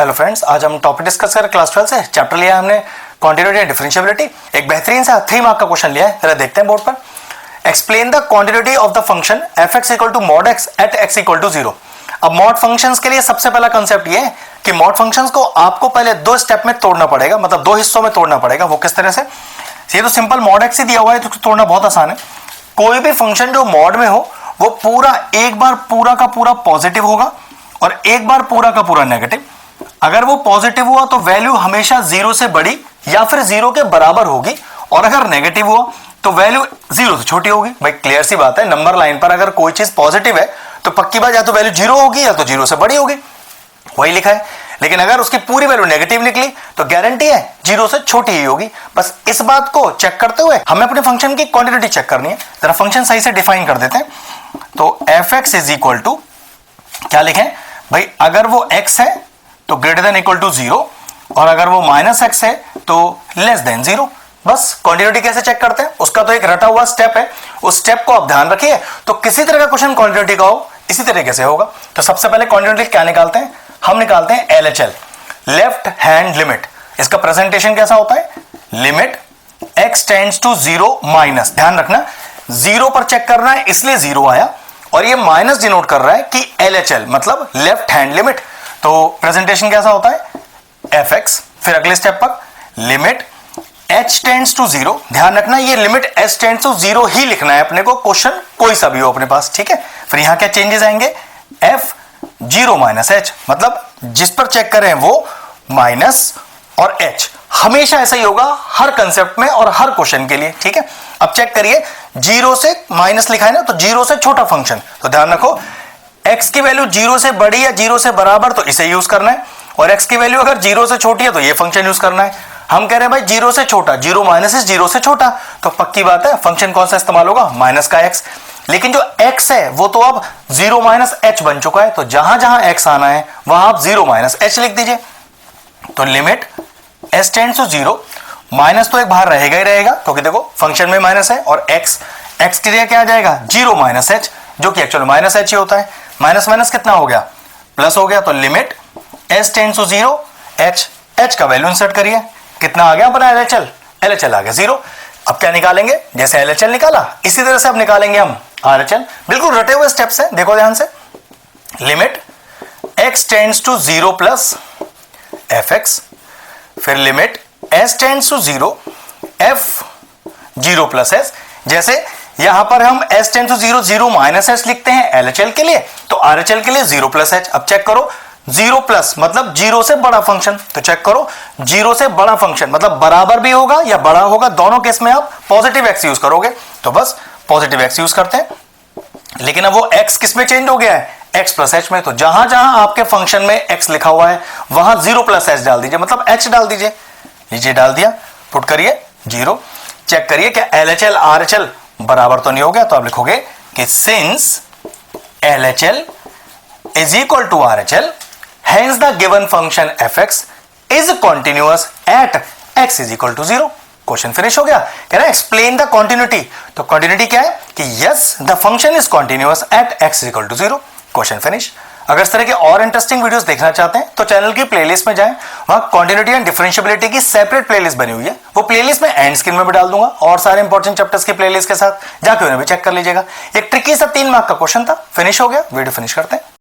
Hello friends, आज हम topic discuss करें क्लास 12 से। चैप्टर लिया है हमने कॉन्टिन्यूटी एंड डिफरेंशिएबिलिटी। एक बेहतरीन सा 3 मार्क का क्वेश्चन लिया है, जरा देखते हैं बोर्ड पर। Explain the quantity of the function F X equal to mod X at X equal to 0। अब मॉड फंक्शंस के लिए सबसे पहला कंसेप्ट ये है कि मॉड फंक्शंस को आपको पहले 2 स्टेप में तोड़ना पड़ेगा, मतलब 2 हिस्सों में तोड़ना पड़ेगा। वो किस तरह से? ये तो सिंपल मॉड एक्स ही दिया हुआ है तो तोड़ना बहुत आसान है। कोई भी फंक्शन जो मॉड में हो वो पूरा एक बार पूरा का पूरा पॉजिटिव होगा और एक बार पूरा का पूरा नेगेटिव। अगर वो पॉजिटिव हुआ तो वैल्यू हमेशा 0 से बड़ी या फिर 0 के बराबर होगी, और अगर नेगेटिव हुआ तो वैल्यू 0 से छोटी होगी। भाई क्लियर सी बात है, नंबर लाइन पर अगर कोई चीज पॉजिटिव है तो पक्की बात या तो वैल्यू 0 होगी या तो 0 से बड़ी होगी, वही लिखा है। लेकिन अगर उसकी पूरी वैल्यू नेगेटिव निकली तो गारंटी है 0 से छोटी ही होगी। बस इस बात को चेक करते हुए हमें अपने फंक्शन की क्वांटिटी चेक करनी है। जरा फंक्शन सही से डिफाइन कर देते हैं। तो F X is equal to क्या लिखें भाई, अगर वो x है तो ग्रेटर देन इक्वल टू 0, और अगर वो माइनस एक्स है तो लेस देन 0। बस क्वांटिटी कैसे चेक करते हैं उसका तो एक रटा हुआ स्टेप है, उस स्टेप को आप ध्यान रखिए। तो किसी तरह का क्वेश्चन क्वांटिटी का हो इसी तरीके से होगा। तो सबसे पहले क्वांटिटी क्या निकालते हैं? हम निकालते हैं LHL, लेफ्ट हैंड लिमिट। इसका प्रेजेंटेशन कैसा होता है? Limit x tends to 0 minus, ध्यान रखना 0 पर चेक करना है इसलिए 0 आया, और ये माइनस डिनोट कर रहा है कि LHL मतलब लेफ्ट हैंड लिमिट। तो प्रेजेंटेशन कैसा होता है? fx। फिर अगले स्टेप पर लिमिट h टेंड्स टू 0, ध्यान रखना ये लिमिट h टेंड्स टू 0 ही लिखना है अपने को, क्वेश्चन कोई सा भी हो अपने पास, ठीक है। फिर यहां क्या चेंजेस आएंगे? f 0 माइनस h, मतलब जिस पर चेक करें वो माइनस और h, हमेशा ऐसा ही होगा हर कंसेप्ट में और हर क्वेश्चन के लिए, ठीक है। अब चेक करिए 0 से माइनस लिखा है ना, तो 0 से छोटा फंक्शन, तो ध्यान रखो x की वैल्यू 0 से बड़ी या 0 से बराबर तो इसे यूज करना है, और x की वैल्यू अगर 0 से छोटी है तो ये फंक्शन यूज करना है। हम कह रहे हैं भाई 0 से छोटा, 0 माइनस इज 0 से छोटा, तो पक्की बात है फंक्शन कौन सा इस्तेमाल होगा? माइनस का x। लेकिन जो x है वो तो अब 0 माइनस h बन चुका है, तो जहां जहां x आना है वहां आप 0 माइनस h लिख दीजिए। तो limit s tends to 0, minus तो एक बाहर रहेगा ही रहेगा क्योंकि देखो फंक्शन में माइनस है, और x की जगह क्या आ जाएगा? 0 माइनस h, जो कि एक्चुअली माइनस h ही होता है। माइनस माइनस कितना हो गया? प्लस हो गया। तो limit s tends to 0 h का वैल्यू इंसर्ट करिए, कितना आ गया अपना LHL आ गया 0। अब क्या निकालेंगे? जैसे LHL निकाला इसी तरह से अब निकालेंगे हम RHL, बिल्कुल रटे हुए स्टेप्स हैं, देखो ध्यान से। Limit x tends to 0 plus fx, फिर limit s tends to 0 f 0 plus s। जैसे यहां पर हम s tends to 0 0 minus h लिखते हैं LHL के लिए, तो RHL के लिए 0 प्लस h। अब चेक करो 0 प्लस मतलब 0 से बड़ा फंक्शन, तो चेक करो 0 से बड़ा फंक्शन मतलब बराबर भी होगा या बड़ा होगा, दोनों केस में आप पॉजिटिव x यूज करोगे, तो बस पॉजिटिव x यूज करते हैं। लेकिन अब वो x किस में चेंज हो गया है? x प्लस h में। तो जहां जहां आपके फंक्शन में x लिखा हुआ है वहां 0 प्लस h डाल दीजिए, मतलब h डाल दीजिए। नीचे डाल दिया, पुट करिए 0। चेक करिए क्या LHL RHL बराबर तो नहीं हो गया, तो आप लिखोगे कि since LHL is equal to RHL, hence the given function fx is continuous at x is equal to 0। Question finish हो गया। कह रहा है एक्सप्लेन द कॉन्टिन्यूटी, तो कॉन्टिन्यूटी क्या है कि yes the function is continuous at x is equal to 0। Question finish. अगर इस तरह के और इंटरेस्टिंग वीडियोस देखना चाहते हैं तो चैनल की प्लेलिस्ट में जाएं, वहां क्वांटिटी एंड डिफरेंशिएबिलिटी की सेपरेट प्लेलिस्ट बनी हुई है, वो प्लेलिस्ट में एंड स्क्रीन में भी डाल दूंगा, और सारे इंपॉर्टेंट चैप्टर्स की प्लेलिस्ट के साथ जाके उन्हें भी चेक कर लीजिएगा। एक ट्रिकी सा 3 मार्क का क्वेश्चन था, फिनिश हो गया। वीडियो फिनिश करते हैं।